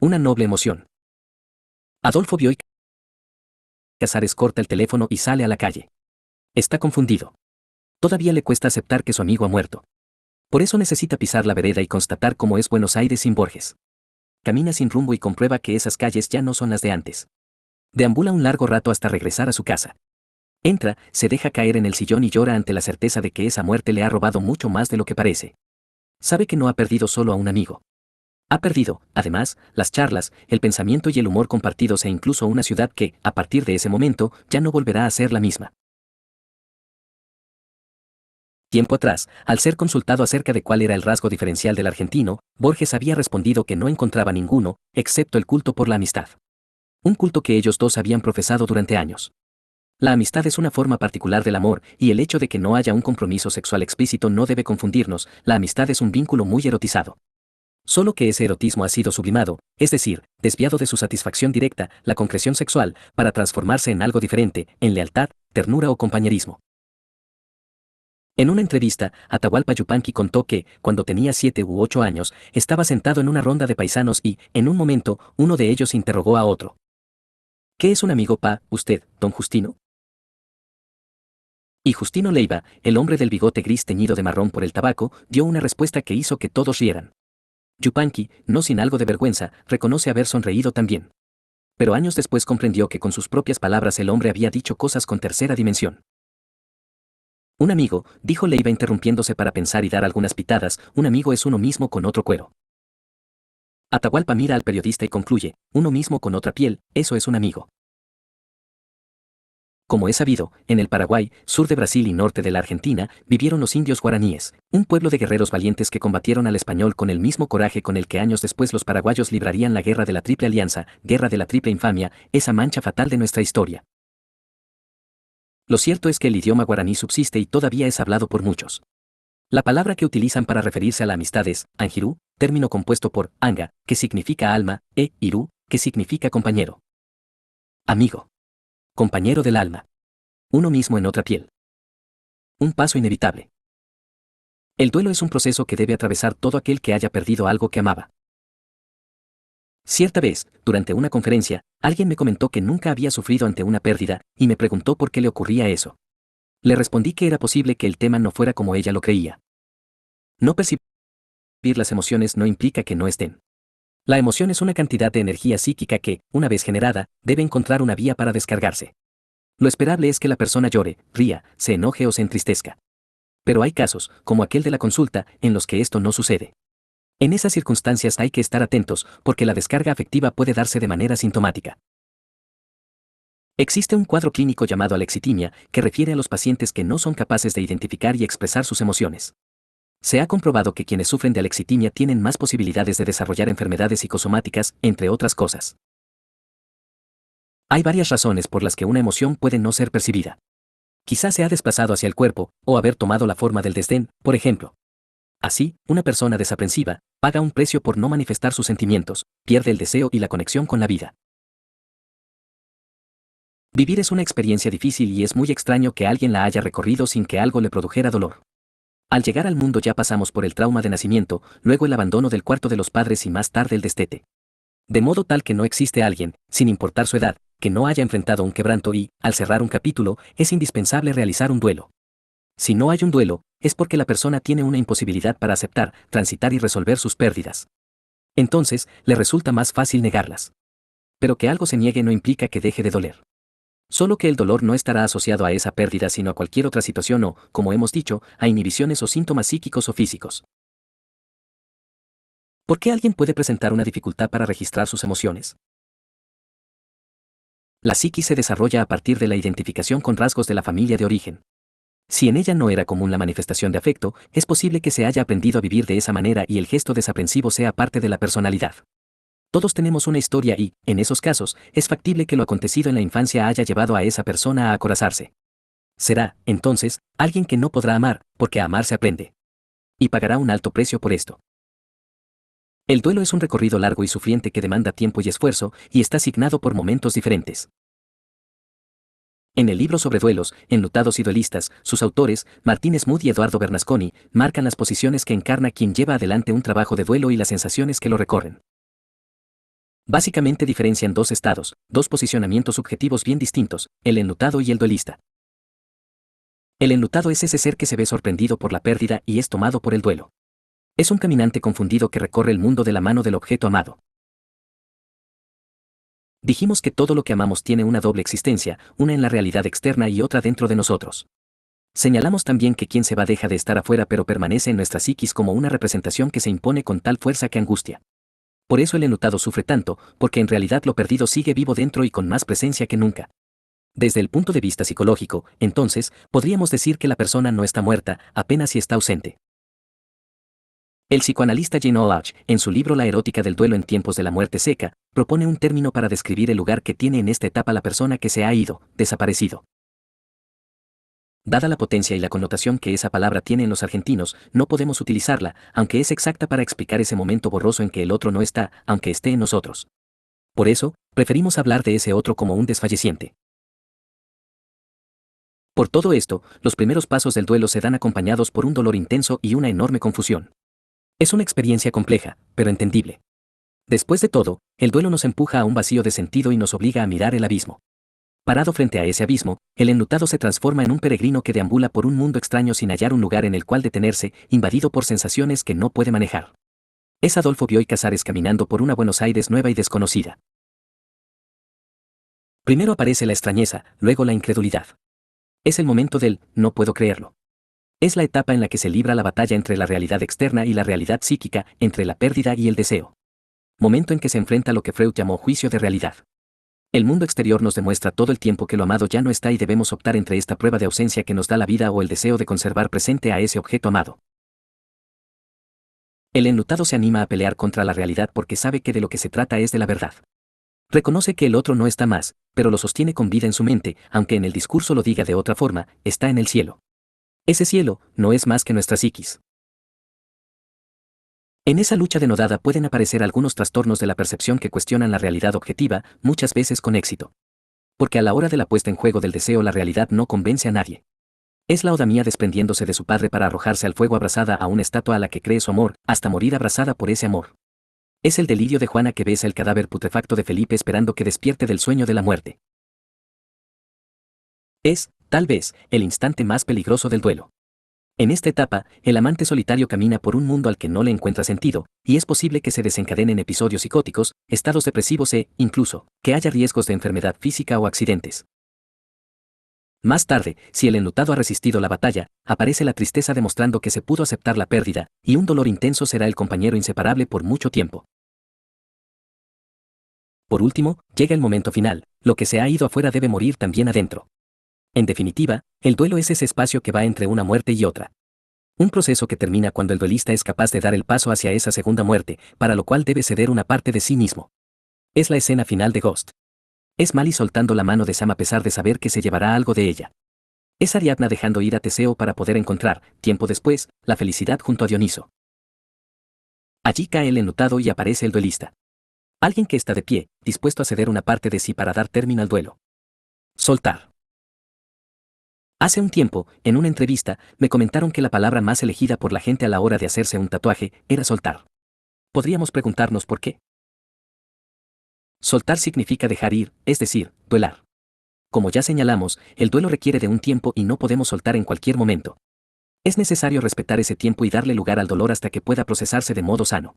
Una noble emoción. Adolfo Bioy Casares corta el teléfono y sale a la calle. Está confundido. Todavía le cuesta aceptar que su amigo ha muerto. Por eso necesita pisar la vereda y constatar cómo es Buenos Aires sin Borges. Camina sin rumbo y comprueba que esas calles ya no son las de antes. Deambula un largo rato hasta regresar a su casa. Entra, se deja caer en el sillón y llora ante la certeza de que esa muerte le ha robado mucho más de lo que parece. Sabe que no ha perdido solo a un amigo. Ha perdido, además, las charlas, el pensamiento y el humor compartidos e incluso una ciudad que, a partir de ese momento, ya no volverá a ser la misma. Tiempo atrás, al ser consultado acerca de cuál era el rasgo diferencial del argentino, Borges había respondido que no encontraba ninguno, excepto el culto por la amistad. Un culto que ellos dos habían profesado durante años. La amistad es una forma particular del amor, y el hecho de que no haya un compromiso sexual explícito no debe confundirnos, la amistad es un vínculo muy erotizado. Solo que ese erotismo ha sido sublimado, es decir, desviado de su satisfacción directa, la concreción sexual, para transformarse en algo diferente, en lealtad, ternura o compañerismo. En una entrevista, Atahualpa Yupanqui contó que, cuando tenía 7 u 8 años, estaba sentado en una ronda de paisanos y, en un momento, uno de ellos interrogó a otro. ¿Qué es un amigo pa, usted, don Justino? Y Justino Leiva, el hombre del bigote gris teñido de marrón por el tabaco, dio una respuesta que hizo que todos rieran. Yupanqui, no sin algo de vergüenza, reconoce haber sonreído también. Pero años después comprendió que con sus propias palabras el hombre había dicho cosas con tercera dimensión. Un amigo, dijo Leiva interrumpiéndose para pensar y dar algunas pitadas, un amigo es uno mismo con otro cuero. Atahualpa mira al periodista y concluye, uno mismo con otra piel, eso es un amigo. Como es sabido, en el Paraguay, sur de Brasil y norte de la Argentina, vivieron los indios guaraníes, un pueblo de guerreros valientes que combatieron al español con el mismo coraje con el que años después los paraguayos librarían la guerra de la Triple Alianza, guerra de la Triple Infamia, esa mancha fatal de nuestra historia. Lo cierto es que el idioma guaraní subsiste y todavía es hablado por muchos. La palabra que utilizan para referirse a la amistad es anjirú, término compuesto por anga, que significa alma, e irú, que significa compañero. Amigo. Compañero del alma. Uno mismo en otra piel. Un paso inevitable. El duelo es un proceso que debe atravesar todo aquel que haya perdido algo que amaba. Cierta vez, durante una conferencia, alguien me comentó que nunca había sufrido ante una pérdida, y me preguntó por qué le ocurría eso. Le respondí que era posible que el tema no fuera como ella lo creía. No percibir las emociones no implica que no estén. La emoción es una cantidad de energía psíquica que, una vez generada, debe encontrar una vía para descargarse. Lo esperable es que la persona llore, ría, se enoje o se entristezca. Pero hay casos, como aquel de la consulta, en los que esto no sucede. En esas circunstancias hay que estar atentos, porque la descarga afectiva puede darse de manera sintomática. Existe un cuadro clínico llamado alexitimia, que refiere a los pacientes que no son capaces de identificar y expresar sus emociones. Se ha comprobado que quienes sufren de alexitimia tienen más posibilidades de desarrollar enfermedades psicosomáticas, entre otras cosas. Hay varias razones por las que una emoción puede no ser percibida. Quizás se ha desplazado hacia el cuerpo, o haber tomado la forma del desdén, por ejemplo. Así, una persona desaprensiva paga un precio por no manifestar sus sentimientos, pierde el deseo y la conexión con la vida. Vivir es una experiencia difícil y es muy extraño que alguien la haya recorrido sin que algo le produjera dolor. Al llegar al mundo ya pasamos por el trauma de nacimiento, luego el abandono del cuarto de los padres y más tarde el destete. De modo tal que no existe alguien, sin importar su edad, que no haya enfrentado un quebranto y, al cerrar un capítulo, es indispensable realizar un duelo. Si no hay un duelo, es porque la persona tiene una imposibilidad para aceptar, transitar y resolver sus pérdidas. Entonces, le resulta más fácil negarlas. Pero que algo se niegue no implica que deje de doler. Solo que el dolor no estará asociado a esa pérdida sino a cualquier otra situación o, como hemos dicho, a inhibiciones o síntomas psíquicos o físicos. ¿Por qué alguien puede presentar una dificultad para registrar sus emociones? La psiquis se desarrolla a partir de la identificación con rasgos de la familia de origen. Si en ella no era común la manifestación de afecto, es posible que se haya aprendido a vivir de esa manera y el gesto desaprensivo sea parte de la personalidad. Todos tenemos una historia y, en esos casos, es factible que lo acontecido en la infancia haya llevado a esa persona a acorazarse. Será, entonces, alguien que no podrá amar, porque a amar se aprende. Y pagará un alto precio por esto. El duelo es un recorrido largo y sufriente que demanda tiempo y esfuerzo, y está asignado por momentos diferentes. En el libro sobre duelos, enlutados y duelistas, sus autores, Martín Smoot y Eduardo Bernasconi, marcan las posiciones que encarna quien lleva adelante un trabajo de duelo y las sensaciones que lo recorren. Básicamente diferencian dos estados, dos posicionamientos subjetivos bien distintos, el enlutado y el duelista. El enlutado es ese ser que se ve sorprendido por la pérdida y es tomado por el duelo. Es un caminante confundido que recorre el mundo de la mano del objeto amado. Dijimos que todo lo que amamos tiene una doble existencia, una en la realidad externa y otra dentro de nosotros. Señalamos también que quien se va deja de estar afuera pero permanece en nuestra psiquis como una representación que se impone con tal fuerza que angustia. Por eso el enlutado sufre tanto, porque en realidad lo perdido sigue vivo dentro y con más presencia que nunca. Desde el punto de vista psicológico, entonces, podríamos decir que la persona no está muerta, apenas si está ausente. El psicoanalista Jane Olach, en su libro La erótica del duelo en tiempos de la muerte seca, propone un término para describir el lugar que tiene en esta etapa la persona que se ha ido, desaparecido. Dada la potencia y la connotación que esa palabra tiene en los argentinos, no podemos utilizarla, aunque es exacta para explicar ese momento borroso en que el otro no está, aunque esté en nosotros. Por eso, preferimos hablar de ese otro como un desfalleciente. Por todo esto, los primeros pasos del duelo se dan acompañados por un dolor intenso y una enorme confusión. Es una experiencia compleja, pero entendible. Después de todo, el duelo nos empuja a un vacío de sentido y nos obliga a mirar el abismo. Parado frente a ese abismo, el enlutado se transforma en un peregrino que deambula por un mundo extraño sin hallar un lugar en el cual detenerse, invadido por sensaciones que no puede manejar. Es Adolfo Bioy Casares caminando por una Buenos Aires nueva y desconocida. Primero aparece la extrañeza, luego la incredulidad. Es el momento del no puedo creerlo. Es la etapa en la que se libra la batalla entre la realidad externa y la realidad psíquica, entre la pérdida y el deseo. Momento en que se enfrenta lo que Freud llamó juicio de realidad. El mundo exterior nos demuestra todo el tiempo que lo amado ya no está y debemos optar entre esta prueba de ausencia que nos da la vida o el deseo de conservar presente a ese objeto amado. El enlutado se anima a pelear contra la realidad porque sabe que de lo que se trata es de la verdad. Reconoce que el otro no está más, pero lo sostiene con vida en su mente, aunque en el discurso lo diga de otra forma, está en el cielo. Ese cielo no es más que nuestra psiquis. En esa lucha denodada pueden aparecer algunos trastornos de la percepción que cuestionan la realidad objetiva, muchas veces con éxito. Porque a la hora de la puesta en juego del deseo la realidad no convence a nadie. Es la Odamía desprendiéndose de su padre para arrojarse al fuego abrazada a una estatua a la que cree su amor, hasta morir abrazada por ese amor. Es el delirio de Juana que besa el cadáver putrefacto de Felipe esperando que despierte del sueño de la muerte. Es, tal vez, el instante más peligroso del duelo. En esta etapa, el amante solitario camina por un mundo al que no le encuentra sentido, y es posible que se desencadenen episodios psicóticos, estados depresivos e, incluso, que haya riesgos de enfermedad física o accidentes. Más tarde, si el enlutado ha resistido la batalla, aparece la tristeza demostrando que se pudo aceptar la pérdida, y un dolor intenso será el compañero inseparable por mucho tiempo. Por último, llega el momento final, lo que se ha ido afuera debe morir también adentro. En definitiva, el duelo es ese espacio que va entre una muerte y otra. Un proceso que termina cuando el duelista es capaz de dar el paso hacia esa segunda muerte, para lo cual debe ceder una parte de sí mismo. Es la escena final de Ghost. Es Mali soltando la mano de Sam a pesar de saber que se llevará algo de ella. Es Ariadna dejando ir a Teseo para poder encontrar, tiempo después, la felicidad junto a Dioniso. Allí cae el enlutado y aparece el duelista. Alguien que está de pie, dispuesto a ceder una parte de sí para dar término al duelo. Soltar. Hace un tiempo, en una entrevista, me comentaron que la palabra más elegida por la gente a la hora de hacerse un tatuaje era soltar. Podríamos preguntarnos por qué. Soltar significa dejar ir, es decir, duelar. Como ya señalamos, el duelo requiere de un tiempo y no podemos soltar en cualquier momento. Es necesario respetar ese tiempo y darle lugar al dolor hasta que pueda procesarse de modo sano.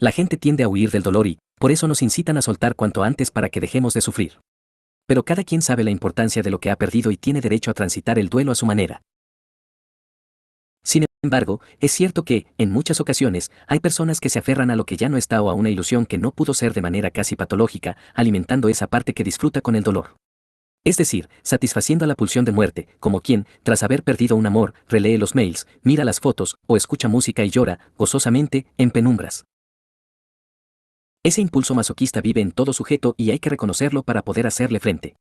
La gente tiende a huir del dolor y, por eso nos incitan a soltar cuanto antes para que dejemos de sufrir. Pero cada quien sabe la importancia de lo que ha perdido y tiene derecho a transitar el duelo a su manera. Sin embargo, es cierto que, en muchas ocasiones, hay personas que se aferran a lo que ya no está o a una ilusión que no pudo ser de manera casi patológica, alimentando esa parte que disfruta con el dolor. Es decir, satisfaciendo la pulsión de muerte, como quien, tras haber perdido un amor, relee los mails, mira las fotos, o escucha música y llora, gozosamente, en penumbras. Ese impulso masoquista vive en todo sujeto y hay que reconocerlo para poder hacerle frente.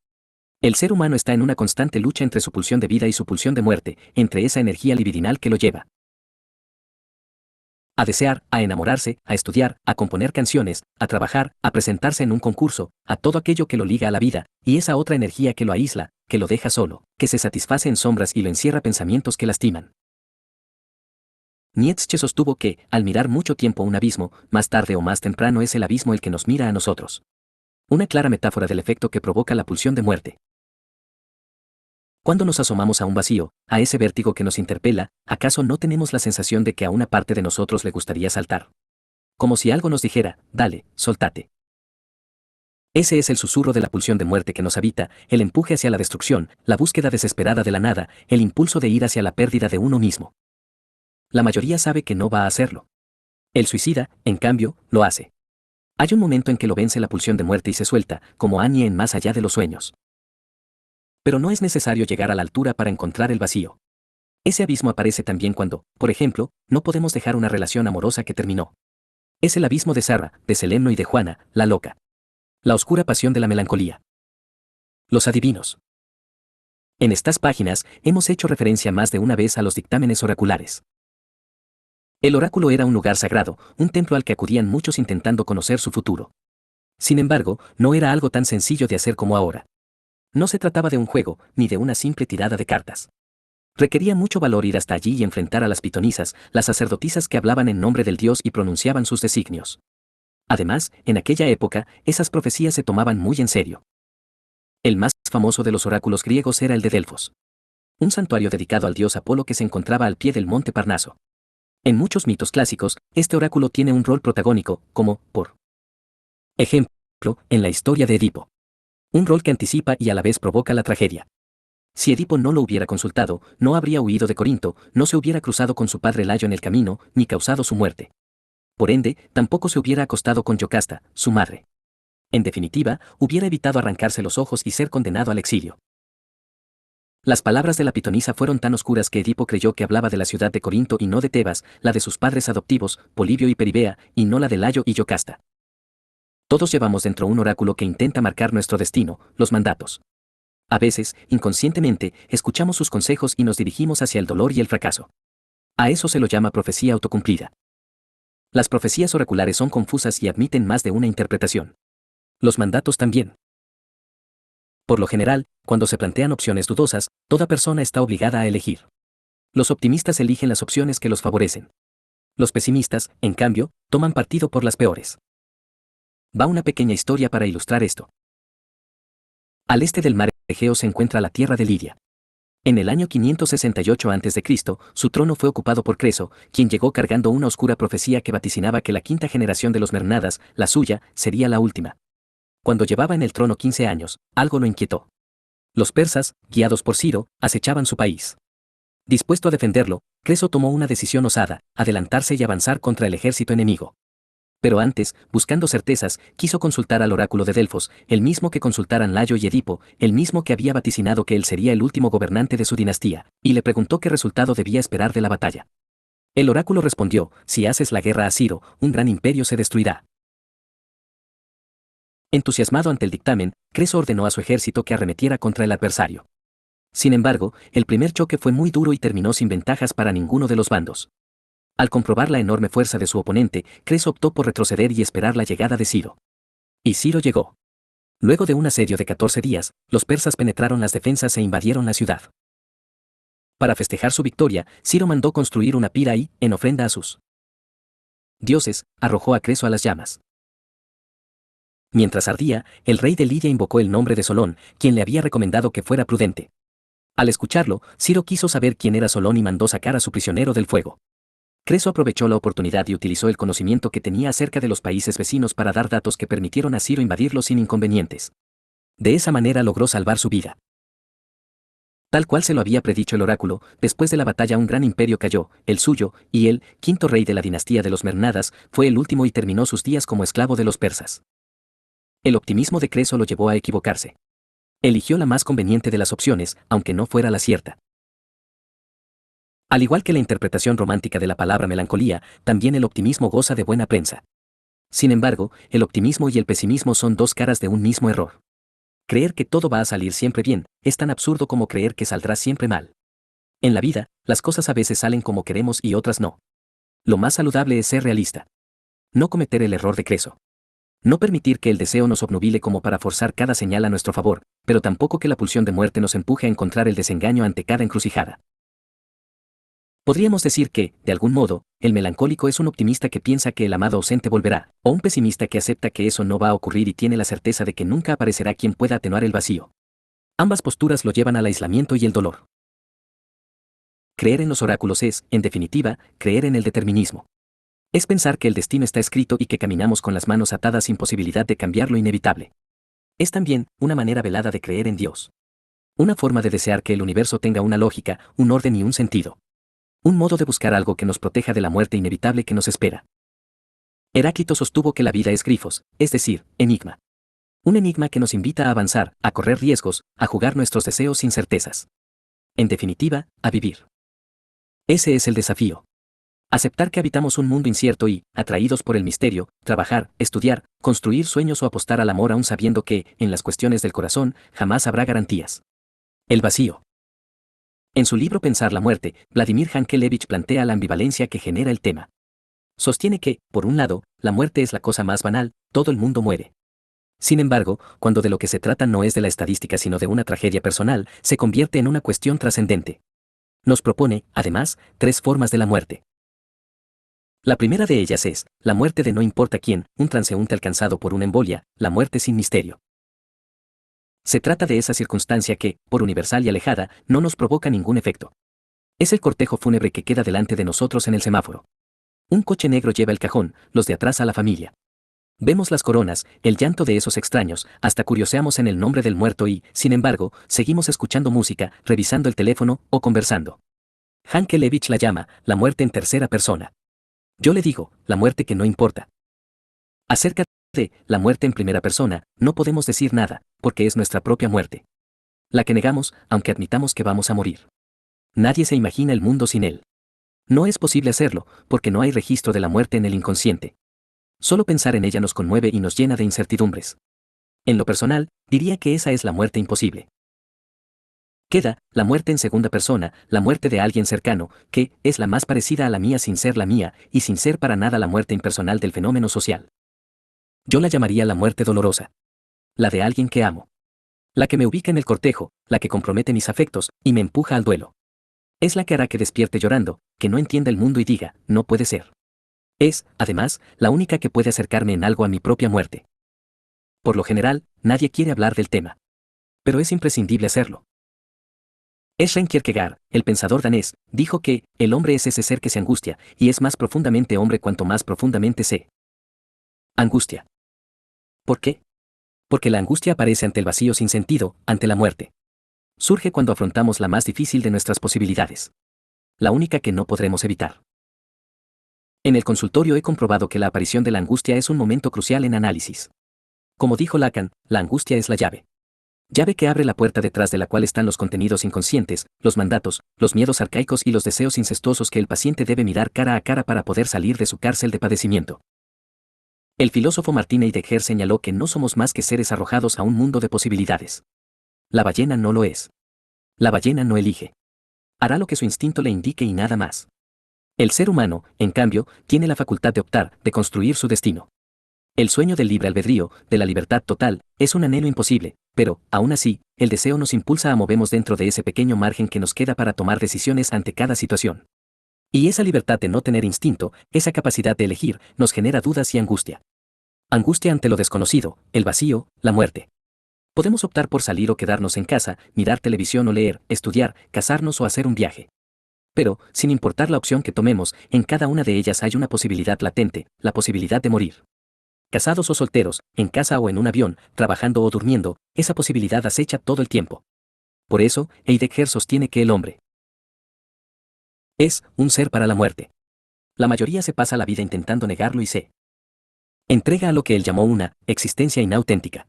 El ser humano está en una constante lucha entre su pulsión de vida y su pulsión de muerte, entre esa energía libidinal que lo lleva a desear, a enamorarse, a estudiar, a componer canciones, a trabajar, a presentarse en un concurso, a todo aquello que lo liga a la vida, y esa otra energía que lo aísla, que lo deja solo, que se satisface en sombras y lo encierra pensamientos que lastiman. Nietzsche sostuvo que, al mirar mucho tiempo un abismo, más tarde o más temprano es el abismo el que nos mira a nosotros. Una clara metáfora del efecto que provoca la pulsión de muerte. Cuando nos asomamos a un vacío, a ese vértigo que nos interpela, ¿acaso no tenemos la sensación de que a una parte de nosotros le gustaría saltar? Como si algo nos dijera, dale, soltate. Ese es el susurro de la pulsión de muerte que nos habita, el empuje hacia la destrucción, la búsqueda desesperada de la nada, el impulso de ir hacia la pérdida de uno mismo. La mayoría sabe que no va a hacerlo. El suicida, en cambio, lo hace. Hay un momento en que lo vence la pulsión de muerte y se suelta, como Annie en Más allá de los sueños. Pero no es necesario llegar a la altura para encontrar el vacío. Ese abismo aparece también cuando, por ejemplo, no podemos dejar una relación amorosa que terminó. Es el abismo de Sarra, de Seleno y de Juana, la loca. La oscura pasión de la melancolía. Los adivinos. En estas páginas hemos hecho referencia más de una vez a los dictámenes oraculares. El oráculo era un lugar sagrado, un templo al que acudían muchos intentando conocer su futuro. Sin embargo, no era algo tan sencillo de hacer como ahora. No se trataba de un juego, ni de una simple tirada de cartas. Requería mucho valor ir hasta allí y enfrentar a las pitonisas, las sacerdotisas que hablaban en nombre del dios y pronunciaban sus designios. Además, en aquella época, esas profecías se tomaban muy en serio. El más famoso de los oráculos griegos era el de Delfos. Un santuario dedicado al dios Apolo que se encontraba al pie del monte Parnaso. En muchos mitos clásicos, este oráculo tiene un rol protagónico, como, por ejemplo, en la historia de Edipo. Un rol que anticipa y a la vez provoca la tragedia. Si Edipo no lo hubiera consultado, no habría huido de Corinto, no se hubiera cruzado con su padre Layo en el camino, ni causado su muerte. Por ende, tampoco se hubiera acostado con Yocasta, su madre. En definitiva, hubiera evitado arrancarse los ojos y ser condenado al exilio. Las palabras de la pitonisa fueron tan oscuras que Edipo creyó que hablaba de la ciudad de Corinto y no de Tebas, la de sus padres adoptivos, Polibio y Peribea, y no la de Layo y Yocasta. Todos llevamos dentro un oráculo que intenta marcar nuestro destino, los mandatos. A veces, inconscientemente, escuchamos sus consejos y nos dirigimos hacia el dolor y el fracaso. A eso se lo llama profecía autocumplida. Las profecías oraculares son confusas y admiten más de una interpretación. Los mandatos también. Por lo general, cuando se plantean opciones dudosas, toda persona está obligada a elegir. Los optimistas eligen las opciones que los favorecen. Los pesimistas, en cambio, toman partido por las peores. Va una pequeña historia para ilustrar esto. Al este del mar Egeo se encuentra la tierra de Lidia. En el año 568 a.C., su trono fue ocupado por Creso, quien llegó cargando una oscura profecía que vaticinaba que la quinta generación de los Mernadas, la suya, sería la última. Cuando llevaba en el trono 15 años, algo lo inquietó. Los persas, guiados por Ciro, acechaban su país. Dispuesto a defenderlo, Creso tomó una decisión osada, adelantarse y avanzar contra el ejército enemigo. Pero antes, buscando certezas, quiso consultar al oráculo de Delfos, el mismo que consultaran Layo y Edipo, el mismo que había vaticinado que él sería el último gobernante de su dinastía, y le preguntó qué resultado debía esperar de la batalla. El oráculo respondió, si haces la guerra a Ciro, un gran imperio se destruirá. Entusiasmado ante el dictamen, Creso ordenó a su ejército que arremetiera contra el adversario. Sin embargo, el primer choque fue muy duro y terminó sin ventajas para ninguno de los bandos. Al comprobar la enorme fuerza de su oponente, Creso optó por retroceder y esperar la llegada de Ciro. Y Ciro llegó. Luego de un asedio de 14 días, los persas penetraron las defensas e invadieron la ciudad. Para festejar su victoria, Ciro mandó construir una pira y, en ofrenda a sus dioses, arrojó a Creso a las llamas. Mientras ardía, el rey de Lidia invocó el nombre de Solón, quien le había recomendado que fuera prudente. Al escucharlo, Ciro quiso saber quién era Solón y mandó sacar a su prisionero del fuego. Creso aprovechó la oportunidad y utilizó el conocimiento que tenía acerca de los países vecinos para dar datos que permitieron a Ciro invadirlos sin inconvenientes. De esa manera logró salvar su vida. Tal cual se lo había predicho el oráculo, después de la batalla un gran imperio cayó, el suyo, y él, quinto rey de la dinastía de los Mernadas, fue el último y terminó sus días como esclavo de los persas. El optimismo de Creso lo llevó a equivocarse. Eligió la más conveniente de las opciones, aunque no fuera la cierta. Al igual que la interpretación romántica de la palabra melancolía, también el optimismo goza de buena prensa. Sin embargo, el optimismo y el pesimismo son dos caras de un mismo error. Creer que todo va a salir siempre bien, es tan absurdo como creer que saldrá siempre mal. En la vida, las cosas a veces salen como queremos y otras no. Lo más saludable es ser realista. No cometer el error de Creso. No permitir que el deseo nos obnubile como para forzar cada señal a nuestro favor, pero tampoco que la pulsión de muerte nos empuje a encontrar el desengaño ante cada encrucijada. Podríamos decir que, de algún modo, el melancólico es un optimista que piensa que el amado ausente volverá, o un pesimista que acepta que eso no va a ocurrir y tiene la certeza de que nunca aparecerá quien pueda atenuar el vacío. Ambas posturas lo llevan al aislamiento y el dolor. Creer en los oráculos es, en definitiva, creer en el determinismo. Es pensar que el destino está escrito y que caminamos con las manos atadas sin posibilidad de cambiar lo inevitable. Es también una manera velada de creer en Dios. Una forma de desear que el universo tenga una lógica, un orden y un sentido. Un modo de buscar algo que nos proteja de la muerte inevitable que nos espera. Heráclito sostuvo que la vida es grifos, es decir, enigma. Un enigma que nos invita a avanzar, a correr riesgos, a jugar nuestros deseos sin certezas. En definitiva, a vivir. Ese es el desafío. Aceptar que habitamos un mundo incierto y, atraídos por el misterio, trabajar, estudiar, construir sueños o apostar al amor aún sabiendo que, en las cuestiones del corazón, jamás habrá garantías. El vacío. En su libro Pensar la muerte, Vladimir Jankelevich plantea la ambivalencia que genera el tema. Sostiene que, por un lado, la muerte es la cosa más banal, todo el mundo muere. Sin embargo, cuando de lo que se trata no es de la estadística sino de una tragedia personal, se convierte en una cuestión trascendente. Nos propone, además, 3 formas de la muerte. La primera de ellas es, la muerte de no importa quién, un transeúnte alcanzado por una embolia, la muerte sin misterio. Se trata de esa circunstancia que, por universal y alejada, no nos provoca ningún efecto. Es el cortejo fúnebre que queda delante de nosotros en el semáforo. Un coche negro lleva el cajón, los de atrás a la familia. Vemos las coronas, el llanto de esos extraños, hasta curioseamos en el nombre del muerto y, sin embargo, seguimos escuchando música, revisando el teléfono o conversando. Jankelevich la llama, la muerte en tercera persona. Yo le digo, la muerte que no importa. Acerca de la muerte en primera persona, no podemos decir nada, porque es nuestra propia muerte. La que negamos, aunque admitamos que vamos a morir. Nadie se imagina el mundo sin él. No es posible hacerlo, porque no hay registro de la muerte en el inconsciente. Solo pensar en ella nos conmueve y nos llena de incertidumbres. En lo personal, diría que esa es la muerte imposible. Queda, la muerte en segunda persona, la muerte de alguien cercano, que es la más parecida a la mía sin ser la mía, y sin ser para nada la muerte impersonal del fenómeno social. Yo la llamaría la muerte dolorosa. La de alguien que amo. La que me ubica en el cortejo, la que compromete mis afectos, y me empuja al duelo. Es la que hará que despierte llorando, que no entienda el mundo y diga, no puede ser. Es, además, la única que puede acercarme en algo a mi propia muerte. Por lo general, nadie quiere hablar del tema. Pero es imprescindible hacerlo. Søren Kierkegaard, el pensador danés, dijo que, el hombre es ese ser que se angustia, y es más profundamente hombre cuanto más profundamente se angustia. ¿Por qué? Porque la angustia aparece ante el vacío sin sentido, ante la muerte. Surge cuando afrontamos la más difícil de nuestras posibilidades. La única que no podremos evitar. En el consultorio he comprobado que la aparición de la angustia es un momento crucial en análisis. Como dijo Lacan, la angustia es la llave. Llave que abre la puerta detrás de la cual están los contenidos inconscientes, los mandatos, los miedos arcaicos y los deseos incestuosos que el paciente debe mirar cara a cara para poder salir de su cárcel de padecimiento. El filósofo Martin Heidegger señaló que no somos más que seres arrojados a un mundo de posibilidades. La ballena no lo es. La ballena no elige. Hará lo que su instinto le indique y nada más. El ser humano, en cambio, tiene la facultad de optar, de construir su destino. El sueño del libre albedrío, de la libertad total, es un anhelo imposible, pero, aún así, el deseo nos impulsa a movernos dentro de ese pequeño margen que nos queda para tomar decisiones ante cada situación. Y esa libertad de no tener instinto, esa capacidad de elegir, nos genera dudas y angustia. Angustia ante lo desconocido, el vacío, la muerte. Podemos optar por salir o quedarnos en casa, mirar televisión o leer, estudiar, casarnos o hacer un viaje. Pero, sin importar la opción que tomemos, en cada una de ellas hay una posibilidad latente, la posibilidad de morir. Casados o solteros, en casa o en un avión, trabajando o durmiendo, esa posibilidad acecha todo el tiempo. Por eso, Heidegger sostiene que el hombre es un ser para la muerte. La mayoría se pasa la vida intentando negarlo y se entrega a lo que él llamó una existencia inauténtica.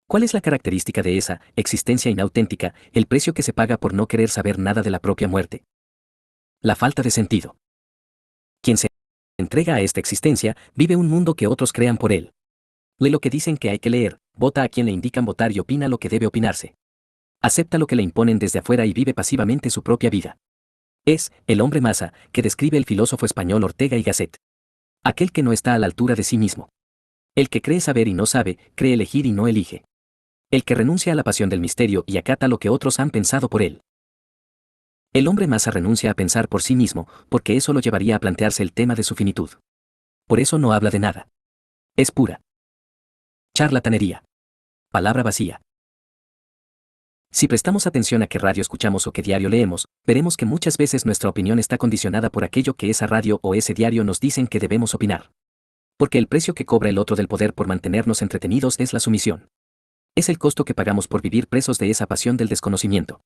¿Cuál es la característica de esa existencia inauténtica, el precio que se paga por no querer saber nada de la propia muerte? La falta de sentido. Quien se entrega a esta existencia, vive un mundo que otros crean por él. Lee lo que dicen que hay que leer, vota a quien le indican votar y opina lo que debe opinarse. Acepta lo que le imponen desde afuera y vive pasivamente su propia vida. Es el hombre masa que describe el filósofo español Ortega y Gasset. Aquel que no está a la altura de sí mismo. El que cree saber y no sabe, cree elegir y no elige. El que renuncia a la pasión del misterio y acata lo que otros han pensado por él. El hombre masa renuncia a pensar por sí mismo, porque eso lo llevaría a plantearse el tema de su finitud. Por eso no habla de nada. Es pura charlatanería. Palabra vacía. Si prestamos atención a qué radio escuchamos o qué diario leemos, veremos que muchas veces nuestra opinión está condicionada por aquello que esa radio o ese diario nos dicen que debemos opinar. Porque el precio que cobra el otro del poder por mantenernos entretenidos es la sumisión. Es el costo que pagamos por vivir presos de esa pasión del desconocimiento.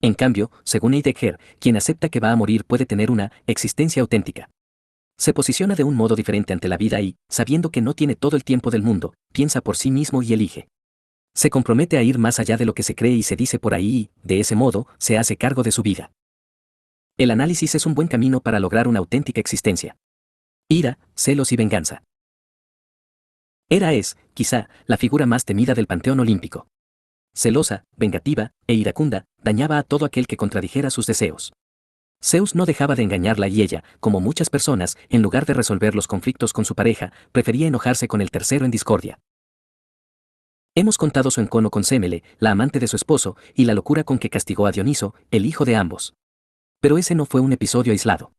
En cambio, según Heidegger, quien acepta que va a morir puede tener una existencia auténtica. Se posiciona de un modo diferente ante la vida y, sabiendo que no tiene todo el tiempo del mundo, piensa por sí mismo y elige. Se compromete a ir más allá de lo que se cree y se dice por ahí y, de ese modo, se hace cargo de su vida. El análisis es un buen camino para lograr una auténtica existencia. Ira, celos y venganza. Hera es, quizá, la figura más temida del panteón olímpico. Celosa, vengativa e iracunda, dañaba a todo aquel que contradijera sus deseos. Zeus no dejaba de engañarla y ella, como muchas personas, en lugar de resolver los conflictos con su pareja, prefería enojarse con el tercero en discordia. Hemos contado su encono con Sémele, la amante de su esposo, y la locura con que castigó a Dioniso, el hijo de ambos. Pero ese no fue un episodio aislado.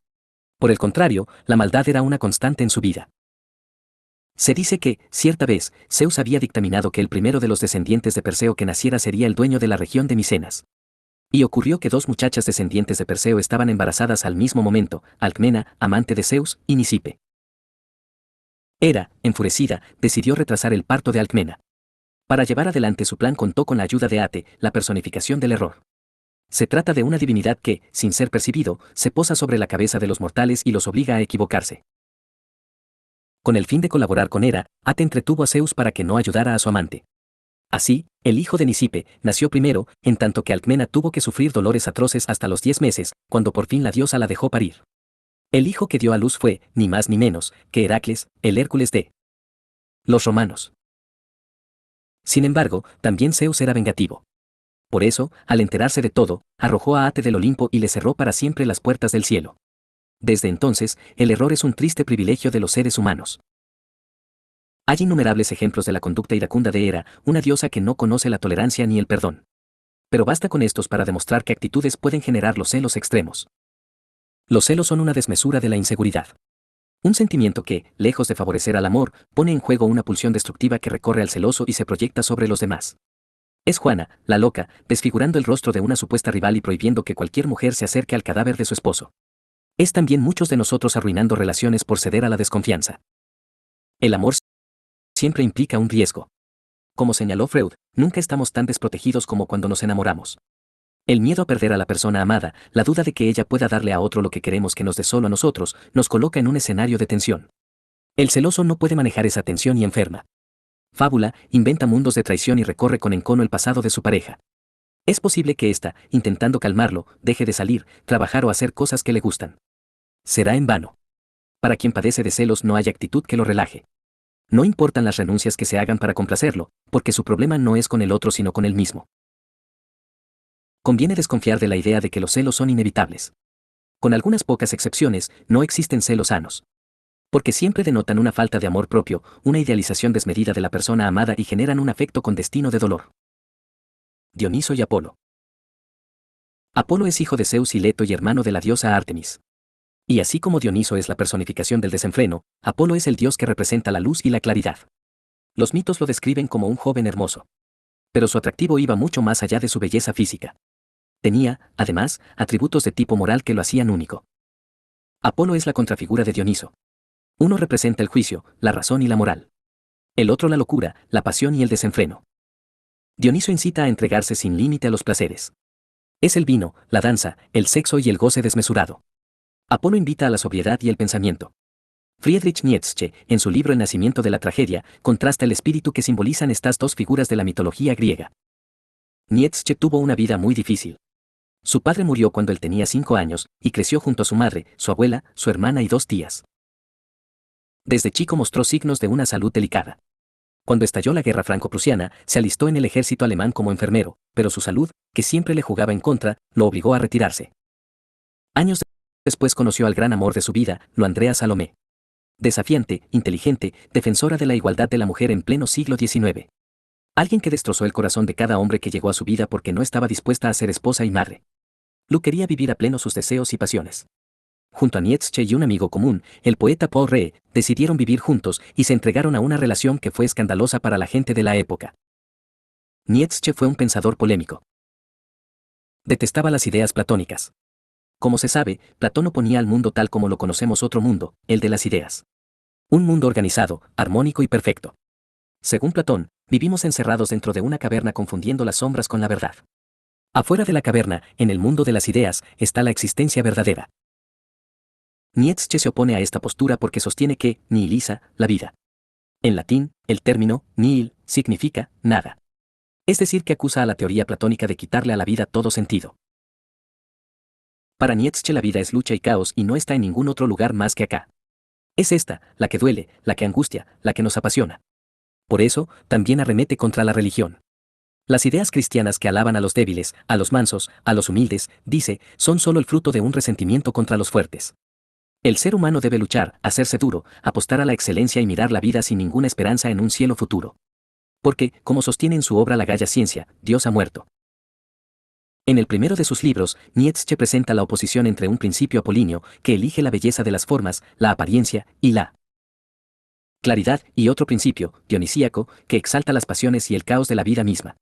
Por el contrario, la maldad era una constante en su vida. Se dice que, cierta vez, Zeus había dictaminado que el primero de los descendientes de Perseo que naciera sería el dueño de la región de Micenas. Y ocurrió que dos muchachas descendientes de Perseo estaban embarazadas al mismo momento, Alcmena, amante de Zeus, y Nisipe. Hera, enfurecida, decidió retrasar el parto de Alcmena. Para llevar adelante su plan contó con la ayuda de Ate, la personificación del error. Se trata de una divinidad que, sin ser percibido, se posa sobre la cabeza de los mortales y los obliga a equivocarse. Con el fin de colaborar con Hera, Ate entretuvo a Zeus para que no ayudara a su amante. Así, el hijo de Nisipe nació primero, en tanto que Alcmena tuvo que sufrir dolores atroces hasta los 10 meses, cuando por fin la diosa la dejó parir. El hijo que dio a luz fue, ni más ni menos, que Heracles, el Hércules de los romanos. Sin embargo, también Zeus era vengativo. Por eso, al enterarse de todo, arrojó a Ate del Olimpo y le cerró para siempre las puertas del cielo. Desde entonces, el error es un triste privilegio de los seres humanos. Hay innumerables ejemplos de la conducta iracunda de Hera, una diosa que no conoce la tolerancia ni el perdón. Pero basta con estos para demostrar que actitudes pueden generar los celos extremos. Los celos son una desmesura de la inseguridad. Un sentimiento que, lejos de favorecer al amor, pone en juego una pulsión destructiva que recorre al celoso y se proyecta sobre los demás. Es Juana, la loca, desfigurando el rostro de una supuesta rival y prohibiendo que cualquier mujer se acerque al cadáver de su esposo. Es también muchos de nosotros arruinando relaciones por ceder a la desconfianza. El amor siempre implica un riesgo. Como señaló Freud, nunca estamos tan desprotegidos como cuando nos enamoramos. El miedo a perder a la persona amada, la duda de que ella pueda darle a otro lo que queremos que nos dé solo a nosotros, nos coloca en un escenario de tensión. El celoso no puede manejar esa tensión y enferma. Fábula, inventa mundos de traición y recorre con encono el pasado de su pareja. Es posible que ésta, intentando calmarlo, deje de salir, trabajar o hacer cosas que le gustan. Será en vano. Para quien padece de celos no hay actitud que lo relaje. No importan las renuncias que se hagan para complacerlo, porque su problema no es con el otro sino con él mismo. Conviene desconfiar de la idea de que los celos son inevitables. Con algunas pocas excepciones, no existen celos sanos. Porque siempre denotan una falta de amor propio, una idealización desmedida de la persona amada y generan un afecto con destino de dolor. Dioniso y Apolo. Apolo es hijo de Zeus y Leto y hermano de la diosa Artemis. Y así como Dioniso es la personificación del desenfreno, Apolo es el dios que representa la luz y la claridad. Los mitos lo describen como un joven hermoso. Pero su atractivo iba mucho más allá de su belleza física. Tenía, además, atributos de tipo moral que lo hacían único. Apolo es la contrafigura de Dioniso. Uno representa el juicio, la razón y la moral. El otro la locura, la pasión y el desenfreno. Dioniso incita a entregarse sin límite a los placeres. Es el vino, la danza, el sexo y el goce desmesurado. Apolo invita a la sobriedad y el pensamiento. Friedrich Nietzsche, en su libro El nacimiento de la tragedia, contrasta el espíritu que simbolizan estas dos figuras de la mitología griega. Nietzsche tuvo una vida muy difícil. Su padre murió cuando él tenía 5 años, y creció junto a su madre, su abuela, su hermana y 2 tías. Desde chico mostró signos de una salud delicada. Cuando estalló la guerra franco-prusiana, se alistó en el ejército alemán como enfermero, pero su salud, que siempre le jugaba en contra, lo obligó a retirarse. Años después conoció al gran amor de su vida, Andrea Salomé. Desafiante, inteligente, defensora de la igualdad de la mujer en pleno siglo XIX. Alguien que destrozó el corazón de cada hombre que llegó a su vida porque no estaba dispuesta a ser esposa y madre. Lu quería vivir a pleno sus deseos y pasiones. Junto a Nietzsche y un amigo común, el poeta Paul Rée, decidieron vivir juntos y se entregaron a una relación que fue escandalosa para la gente de la época. Nietzsche fue un pensador polémico. Detestaba las ideas platónicas. Como se sabe, Platón oponía al mundo tal como lo conocemos otro mundo, el de las ideas. Un mundo organizado, armónico y perfecto. Según Platón, vivimos encerrados dentro de una caverna confundiendo las sombras con la verdad. Afuera de la caverna, en el mundo de las ideas, está la existencia verdadera. Nietzsche se opone a esta postura porque sostiene que nihiliza la vida. En latín, el término nihil significa nada. Es decir, que acusa a la teoría platónica de quitarle a la vida todo sentido. Para Nietzsche la vida es lucha y caos y no está en ningún otro lugar más que acá. Es esta, la que duele, la que angustia, la que nos apasiona. Por eso, también arremete contra la religión. Las ideas cristianas que alaban a los débiles, a los mansos, a los humildes, dice, son solo el fruto de un resentimiento contra los fuertes. El ser humano debe luchar, hacerse duro, apostar a la excelencia y mirar la vida sin ninguna esperanza en un cielo futuro. Porque, como sostiene en su obra La Gaya Ciencia, Dios ha muerto. En el primero de sus libros, Nietzsche presenta la oposición entre un principio apolíneo, que elige la belleza de las formas, la apariencia, y la claridad, y otro principio, dionisíaco, que exalta las pasiones y el caos de la vida misma.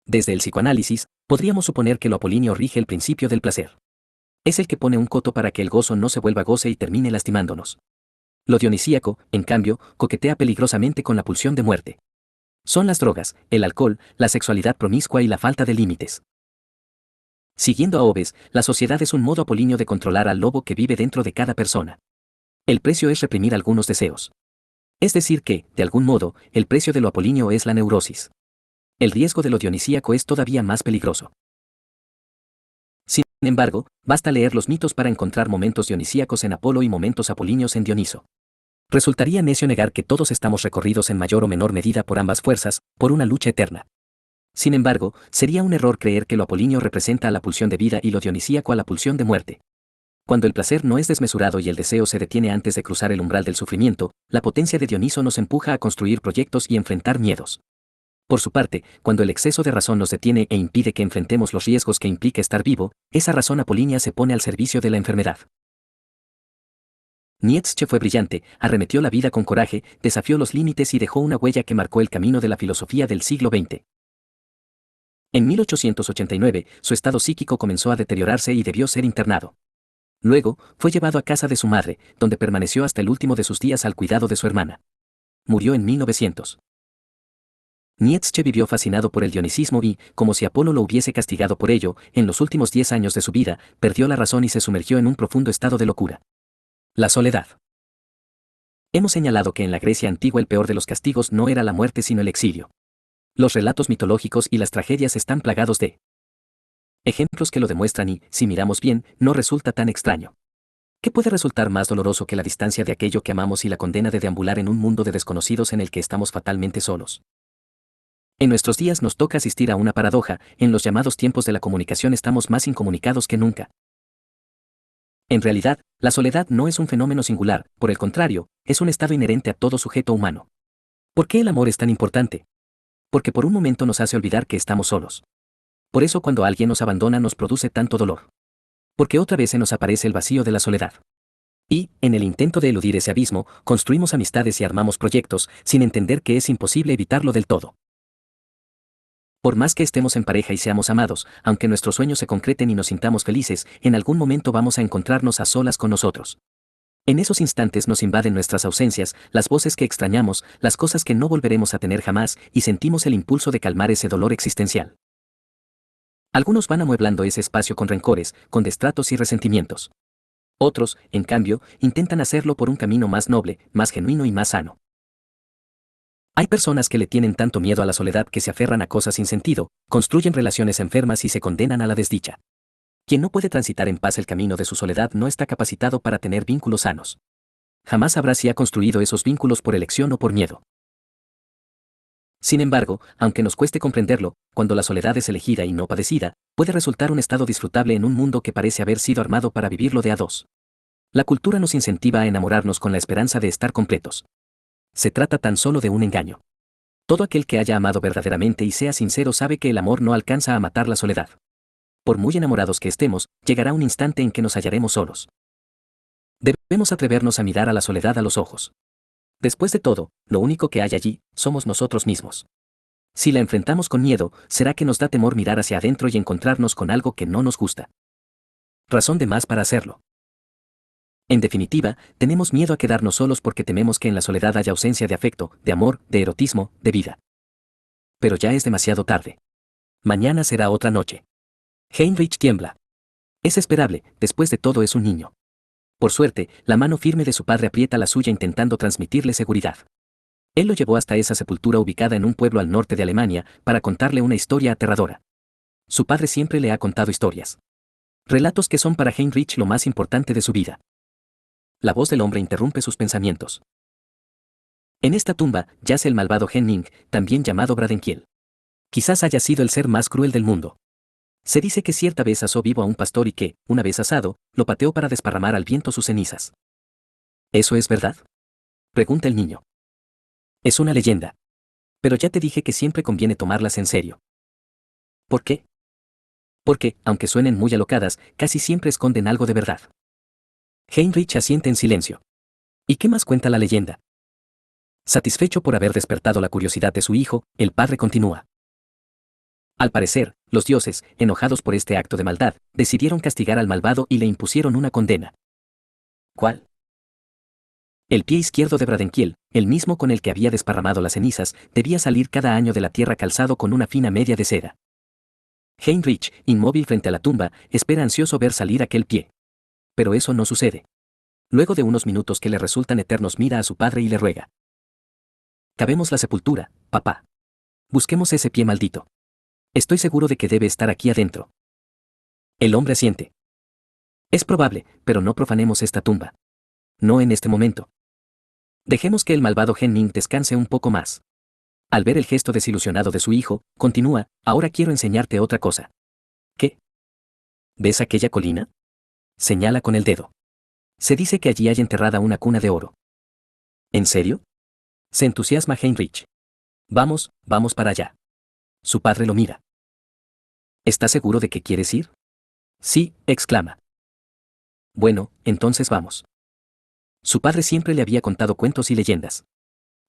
Desde el psicoanálisis, podríamos suponer que lo apolíneo rige el principio del placer. Es el que pone un coto para que el gozo no se vuelva goce y termine lastimándonos. Lo dionisíaco, en cambio, coquetea peligrosamente con la pulsión de muerte. Son las drogas, el alcohol, la sexualidad promiscua y la falta de límites. Siguiendo a Hobbes, la sociedad es un modo apolíneo de controlar al lobo que vive dentro de cada persona. El precio es reprimir algunos deseos. Es decir que, de algún modo, el precio de lo apolíneo es la neurosis. El riesgo de lo dionisíaco es todavía más peligroso. Sin embargo, basta leer los mitos para encontrar momentos dionisíacos en Apolo y momentos apolíneos en Dioniso. Resultaría necio negar que todos estamos recorridos en mayor o menor medida por ambas fuerzas, por una lucha eterna. Sin embargo, sería un error creer que lo apolíneo representa a la pulsión de vida y lo dionisíaco a la pulsión de muerte. Cuando el placer no es desmesurado y el deseo se detiene antes de cruzar el umbral del sufrimiento, la potencia de Dioniso nos empuja a construir proyectos y enfrentar miedos. Por su parte, cuando el exceso de razón nos detiene e impide que enfrentemos los riesgos que implica estar vivo, esa razón apolínea se pone al servicio de la enfermedad. Nietzsche fue brillante, arremetió la vida con coraje, desafió los límites y dejó una huella que marcó el camino de la filosofía del siglo XX. En 1889, su estado psíquico comenzó a deteriorarse y debió ser internado. Luego, fue llevado a casa de su madre, donde permaneció hasta el último de sus días al cuidado de su hermana. Murió en 1900. Nietzsche vivió fascinado por el dionisismo y, como si Apolo lo hubiese castigado por ello, en los últimos 10 años de su vida, perdió la razón y se sumergió en un profundo estado de locura. La soledad. Hemos señalado que en la Grecia antigua el peor de los castigos no era la muerte sino el exilio. Los relatos mitológicos y las tragedias están plagados de ejemplos que lo demuestran y, si miramos bien, no resulta tan extraño. ¿Qué puede resultar más doloroso que la distancia de aquello que amamos y la condena de deambular en un mundo de desconocidos en el que estamos fatalmente solos? En nuestros días nos toca asistir a una paradoja, en los llamados tiempos de la comunicación estamos más incomunicados que nunca. En realidad, la soledad no es un fenómeno singular, por el contrario, es un estado inherente a todo sujeto humano. ¿Por qué el amor es tan importante? Porque por un momento nos hace olvidar que estamos solos. Por eso cuando alguien nos abandona nos produce tanto dolor. Porque otra vez se nos aparece el vacío de la soledad. Y, en el intento de eludir ese abismo, construimos amistades y armamos proyectos, sin entender que es imposible evitarlo del todo. Por más que estemos en pareja y seamos amados, aunque nuestros sueños se concreten y nos sintamos felices, en algún momento vamos a encontrarnos a solas con nosotros. En esos instantes nos invaden nuestras ausencias, las voces que extrañamos, las cosas que no volveremos a tener jamás, y sentimos el impulso de calmar ese dolor existencial. Algunos van amueblando ese espacio con rencores, con destratos y resentimientos. Otros, en cambio, intentan hacerlo por un camino más noble, más genuino y más sano. Hay personas que le tienen tanto miedo a la soledad que se aferran a cosas sin sentido, construyen relaciones enfermas y se condenan a la desdicha. Quien no puede transitar en paz el camino de su soledad no está capacitado para tener vínculos sanos. Jamás sabrá si ha construido esos vínculos por elección o por miedo. Sin embargo, aunque nos cueste comprenderlo, cuando la soledad es elegida y no padecida, puede resultar un estado disfrutable en un mundo que parece haber sido armado para vivirlo de a dos. La cultura nos incentiva a enamorarnos con la esperanza de estar completos. Se trata tan solo de un engaño. Todo aquel que haya amado verdaderamente y sea sincero sabe que el amor no alcanza a matar la soledad. Por muy enamorados que estemos, llegará un instante en que nos hallaremos solos. Debemos atrevernos a mirar a la soledad a los ojos. Después de todo, lo único que hay allí, somos nosotros mismos. Si la enfrentamos con miedo, será que nos da temor mirar hacia adentro y encontrarnos con algo que no nos gusta. Razón de más para hacerlo. En definitiva, tenemos miedo a quedarnos solos porque tememos que en la soledad haya ausencia de afecto, de amor, de erotismo, de vida. Pero ya es demasiado tarde. Mañana será otra noche. Heinrich tiembla. Es esperable, después de todo es un niño. Por suerte, la mano firme de su padre aprieta la suya intentando transmitirle seguridad. Él lo llevó hasta esa sepultura ubicada en un pueblo al norte de Alemania, para contarle una historia aterradora. Su padre siempre le ha contado historias. Relatos que son para Heinrich lo más importante de su vida. La voz del hombre interrumpe sus pensamientos. En esta tumba yace el malvado Henning, también llamado Bradenkiel. Quizás haya sido el ser más cruel del mundo. Se dice que cierta vez asó vivo a un pastor y que, una vez asado, lo pateó para desparramar al viento sus cenizas. ¿Eso es verdad?, pregunta el niño. Es una leyenda. Pero ya te dije que siempre conviene tomarlas en serio. ¿Por qué? Porque, aunque suenen muy alocadas, casi siempre esconden algo de verdad. Heinrich asiente en silencio. ¿Y qué más cuenta la leyenda? Satisfecho por haber despertado la curiosidad de su hijo, el padre continúa. Al parecer, los dioses, enojados por este acto de maldad, decidieron castigar al malvado y le impusieron una condena. ¿Cuál? El pie izquierdo de Bradenkiel, el mismo con el que había desparramado las cenizas, debía salir cada año de la tierra calzado con una fina media de seda. Heinrich, inmóvil frente a la tumba, espera ansioso ver salir aquel pie. Pero eso no sucede. Luego de unos minutos que le resultan eternos mira a su padre y le ruega. Cavemos la sepultura, papá. Busquemos ese pie maldito. Estoy seguro de que debe estar aquí adentro. El hombre asiente. Es probable, pero no profanemos esta tumba. No en este momento. Dejemos que el malvado Henning descanse un poco más. Al ver el gesto desilusionado de su hijo, continúa, ahora quiero enseñarte otra cosa. ¿Qué? ¿Ves aquella colina? Señala con el dedo. Se dice que allí hay enterrada una cuna de oro. ¿En serio? Se entusiasma Heinrich. Vamos, vamos para allá. Su padre lo mira. ¿Estás seguro de que quieres ir? Sí, exclama. Bueno, entonces vamos. Su padre siempre le había contado cuentos y leyendas.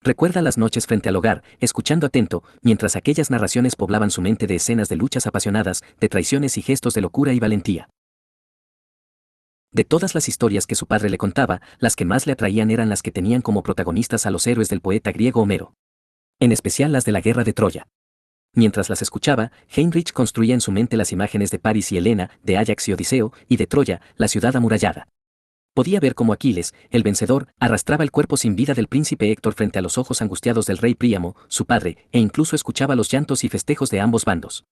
Recuerda las noches frente al hogar, escuchando atento, mientras aquellas narraciones poblaban su mente de escenas de luchas apasionadas, de traiciones y gestos de locura y valentía. De todas las historias que su padre le contaba, las que más le atraían eran las que tenían como protagonistas a los héroes del poeta griego Homero. En especial las de la guerra de Troya. Mientras las escuchaba, Heinrich construía en su mente las imágenes de Paris y Helena, de Áyax y Odiseo, y de Troya, la ciudad amurallada. Podía ver cómo Aquiles, el vencedor, arrastraba el cuerpo sin vida del príncipe Héctor frente a los ojos angustiados del rey Príamo, su padre, e incluso escuchaba los llantos y festejos de ambos bandos.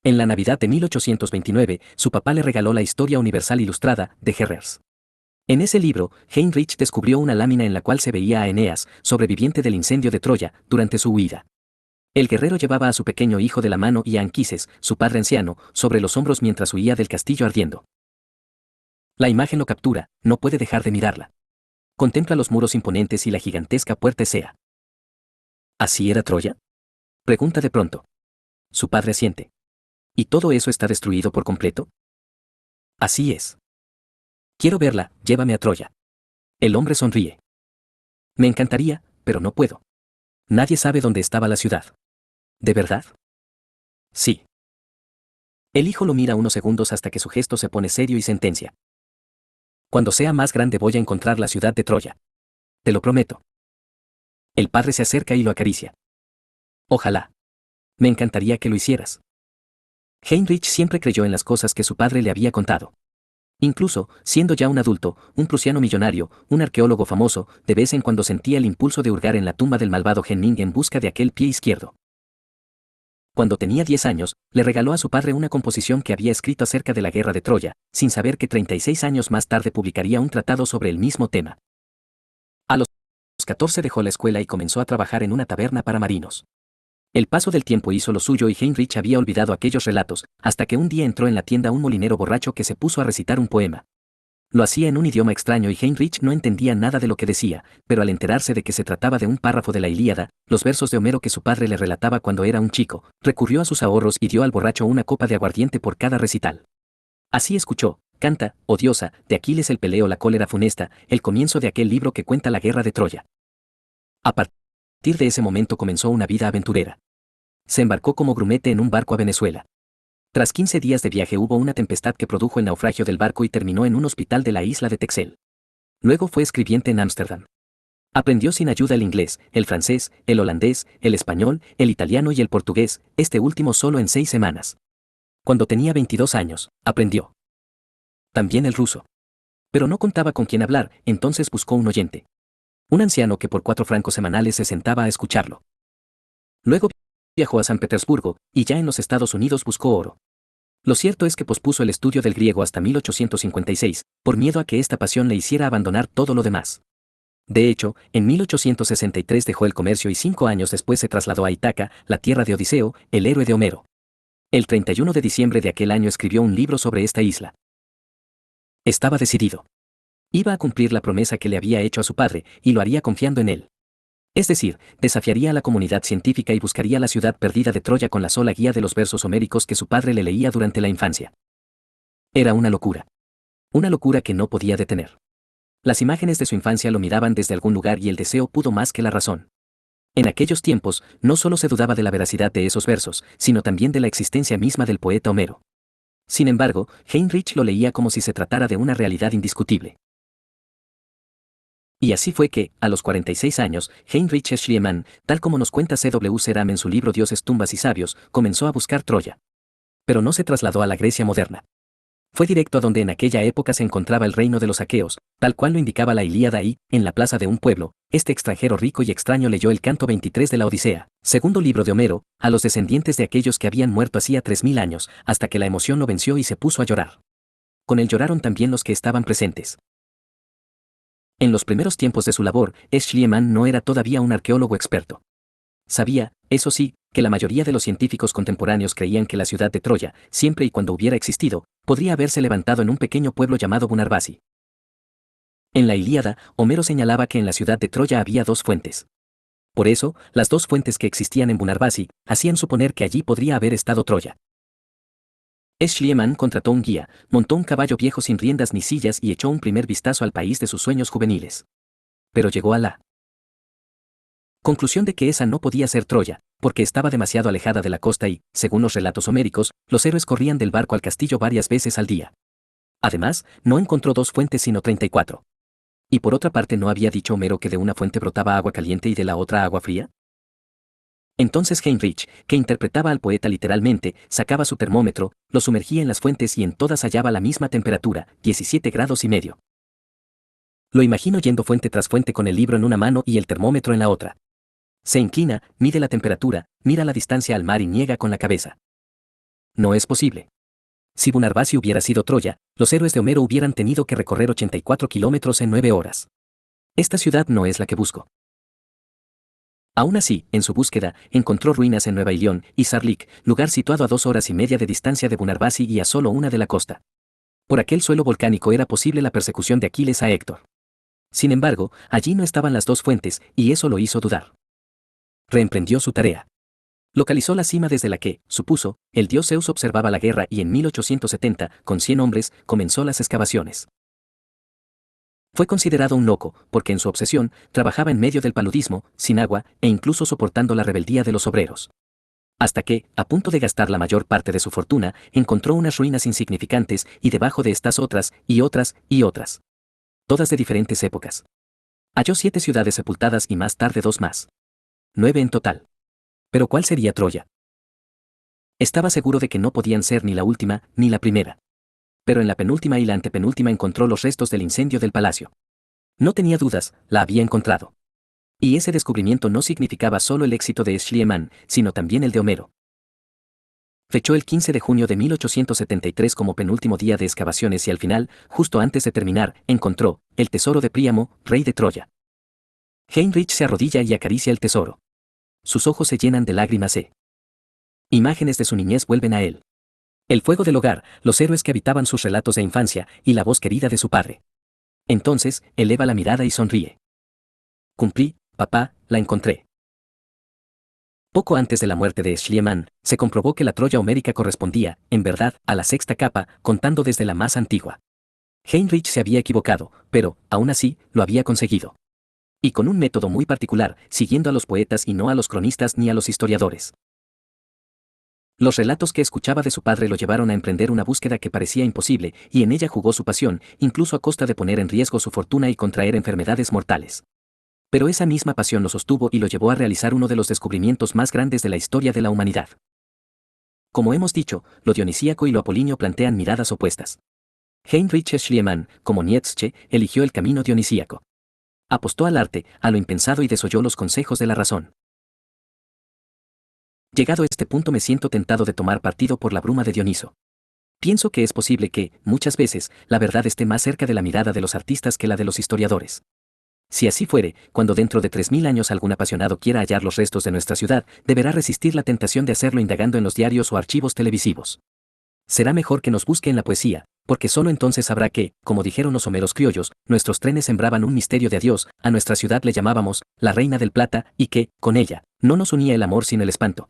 En la Navidad de 1829, su papá le regaló la Historia Universal Ilustrada, de Herrers. En ese libro, Heinrich descubrió una lámina en la cual se veía a Eneas, sobreviviente del incendio de Troya, durante su huida. El guerrero llevaba a su pequeño hijo de la mano y a Anquises, su padre anciano, sobre los hombros mientras huía del castillo ardiendo. La imagen lo captura, no puede dejar de mirarla. Contempla los muros imponentes y la gigantesca puerta Esea. ¿Así era Troya?, pregunta de pronto. Su padre asiente. ¿Y todo eso está destruido por completo? Así es. Quiero verla, llévame a Troya. El hombre sonríe. Me encantaría, pero no puedo. Nadie sabe dónde estaba la ciudad. ¿De verdad? Sí. El hijo lo mira unos segundos hasta que su gesto se pone serio y sentencia. Cuando sea más grande voy a encontrar la ciudad de Troya. Te lo prometo. El padre se acerca y lo acaricia. Ojalá. Me encantaría que lo hicieras. Heinrich siempre creyó en las cosas que su padre le había contado. Incluso, siendo ya un adulto, un prusiano millonario, un arqueólogo famoso, de vez en cuando sentía el impulso de hurgar en la tumba del malvado Henning en busca de aquel pie izquierdo. Cuando tenía 10 años, le regaló a su padre una composición que había escrito acerca de la guerra de Troya, sin saber que 36 años más tarde publicaría un tratado sobre el mismo tema. A los 14 dejó la escuela y comenzó a trabajar en una taberna para marinos. El paso del tiempo hizo lo suyo y Heinrich había olvidado aquellos relatos, hasta que un día entró en la tienda un molinero borracho que se puso a recitar un poema. Lo hacía en un idioma extraño y Heinrich no entendía nada de lo que decía, pero al enterarse de que se trataba de un párrafo de la Ilíada, los versos de Homero que su padre le relataba cuando era un chico, recurrió a sus ahorros y dio al borracho una copa de aguardiente por cada recital. Así escuchó, canta, oh diosa, de Aquiles el peleo, la cólera funesta, el comienzo de aquel libro que cuenta la guerra de Troya. A partir de ese momento comenzó una vida aventurera. Se embarcó como grumete en un barco a Venezuela. Tras 15 días de viaje hubo una tempestad que produjo el naufragio del barco y terminó en un hospital de la isla de Texel. Luego fue escribiente en Ámsterdam. Aprendió sin ayuda el inglés, el francés, el holandés, el español, el italiano y el portugués, este último solo en 6 semanas. Cuando tenía 22 años, aprendió también el ruso. Pero no contaba con quién hablar, entonces buscó un oyente. Un anciano que por 4 francos semanales se sentaba a escucharlo. Luego viajó a San Petersburgo, y ya en los Estados Unidos buscó oro. Lo cierto es que pospuso el estudio del griego hasta 1856, por miedo a que esta pasión le hiciera abandonar todo lo demás. De hecho, en 1863 dejó el comercio y 5 años después se trasladó a Ítaca, la tierra de Odiseo, el héroe de Homero. El 31 de diciembre de aquel año escribió un libro sobre esta isla. Estaba decidido. Iba a cumplir la promesa que le había hecho a su padre, y lo haría confiando en él. Es decir, desafiaría a la comunidad científica y buscaría la ciudad perdida de Troya con la sola guía de los versos homéricos que su padre le leía durante la infancia. Era una locura. Una locura que no podía detener. Las imágenes de su infancia lo miraban desde algún lugar y el deseo pudo más que la razón. En aquellos tiempos, no solo se dudaba de la veracidad de esos versos, sino también de la existencia misma del poeta Homero. Sin embargo, Heinrich lo leía como si se tratara de una realidad indiscutible. Y así fue que, a los 46 años, Heinrich Schliemann, tal como nos cuenta C.W. Ceram en su libro Dioses, tumbas y sabios, comenzó a buscar Troya. Pero no se trasladó a la Grecia moderna. Fue directo a donde en aquella época se encontraba el reino de los aqueos, tal cual lo indicaba la Ilíada y, en la plaza de un pueblo, este extranjero rico y extraño leyó el canto 23 de la Odisea, segundo libro de Homero, a los descendientes de aquellos que habían muerto hacía 3000 años, hasta que la emoción lo venció y se puso a llorar. Con él lloraron también los que estaban presentes. En los primeros tiempos de su labor, Schliemann no era todavía un arqueólogo experto. Sabía, eso sí, que la mayoría de los científicos contemporáneos creían que la ciudad de Troya, siempre y cuando hubiera existido, podría haberse levantado en un pequeño pueblo llamado Bunarbasi. En la Ilíada, Homero señalaba que en la ciudad de Troya había 2 fuentes. Por eso, las 2 fuentes que existían en Bunarbasi, hacían suponer que allí podría haber estado Troya. Schliemann contrató un guía, montó un caballo viejo sin riendas ni sillas y echó un primer vistazo al país de sus sueños juveniles. Pero llegó a la conclusión de que esa no podía ser Troya, porque estaba demasiado alejada de la costa y, según los relatos homéricos, los héroes corrían del barco al castillo varias veces al día. Además, no encontró 2 fuentes sino 34. Y por otra parte, ¿no había dicho Homero que de una fuente brotaba agua caliente y de la otra agua fría? Entonces Heinrich, que interpretaba al poeta literalmente, sacaba su termómetro, lo sumergía en las fuentes y en todas hallaba la misma temperatura, 17 grados y medio. Lo imagino yendo fuente tras fuente con el libro en una mano y el termómetro en la otra. Se inclina, mide la temperatura, mira la distancia al mar y niega con la cabeza. No es posible. Si Bunarbasi hubiera sido Troya, los héroes de Homero hubieran tenido que recorrer 84 kilómetros en 9 horas. Esta ciudad no es la que busco. Aún así, en su búsqueda, encontró ruinas en Nueva Ilión y Sarlik, lugar situado a 2 horas y media de distancia de Bunarbasi y a solo una de la costa. Por aquel suelo volcánico era posible la persecución de Aquiles a Héctor. Sin embargo, allí no estaban las 2 fuentes, y eso lo hizo dudar. Reemprendió su tarea. Localizó la cima desde la que, supuso, el dios Zeus observaba la guerra y en 1870, con 100 hombres, comenzó las excavaciones. Fue considerado un loco, porque en su obsesión, trabajaba en medio del paludismo, sin agua, e incluso soportando la rebeldía de los obreros. Hasta que, a punto de gastar la mayor parte de su fortuna, encontró unas ruinas insignificantes y debajo de estas otras, y otras, y otras. Todas de diferentes épocas. Halló 7 ciudades sepultadas y más tarde 2 más. 9 en total. Pero ¿cuál sería Troya? Estaba seguro de que no podían ser ni la última, ni la primera. Pero en la penúltima y la antepenúltima encontró los restos del incendio del palacio. No tenía dudas, la había encontrado. Y ese descubrimiento no significaba solo el éxito de Schliemann, sino también el de Homero. Fechó el 15 de junio de 1873 como penúltimo día de excavaciones y al final, justo antes de terminar, encontró el tesoro de Príamo, rey de Troya. Heinrich se arrodilla y acaricia el tesoro. Sus ojos se llenan de lágrimas. Imágenes de su niñez vuelven a él. El fuego del hogar, los héroes que habitaban sus relatos de infancia y la voz querida de su padre. Entonces, eleva la mirada y sonríe. Cumplí, papá, la encontré. Poco antes de la muerte de Schliemann, se comprobó que la Troya homérica correspondía, en verdad, a la sexta capa, contando desde la más antigua. Heinrich se había equivocado, pero, aún así, lo había conseguido. Y con un método muy particular, siguiendo a los poetas y no a los cronistas ni a los historiadores. Los relatos que escuchaba de su padre lo llevaron a emprender una búsqueda que parecía imposible, y en ella jugó su pasión, incluso a costa de poner en riesgo su fortuna y contraer enfermedades mortales. Pero esa misma pasión lo sostuvo y lo llevó a realizar uno de los descubrimientos más grandes de la historia de la humanidad. Como hemos dicho, lo dionisíaco y lo apolíneo plantean miradas opuestas. Heinrich Schliemann, como Nietzsche, eligió el camino dionisíaco. Apostó al arte, a lo impensado y desoyó los consejos de la razón. Llegado a este punto me siento tentado de tomar partido por la bruma de Dioniso. Pienso que es posible que, muchas veces, la verdad esté más cerca de la mirada de los artistas que la de los historiadores. Si así fuere, cuando dentro de 3000 años algún apasionado quiera hallar los restos de nuestra ciudad, deberá resistir la tentación de hacerlo indagando en los diarios o archivos televisivos. Será mejor que nos busque en la poesía, porque solo entonces sabrá que, como dijeron los homeros criollos, nuestros trenes sembraban un misterio de adiós, a nuestra ciudad le llamábamos, la Reina del Plata, y que, con ella, no nos unía el amor sino el espanto.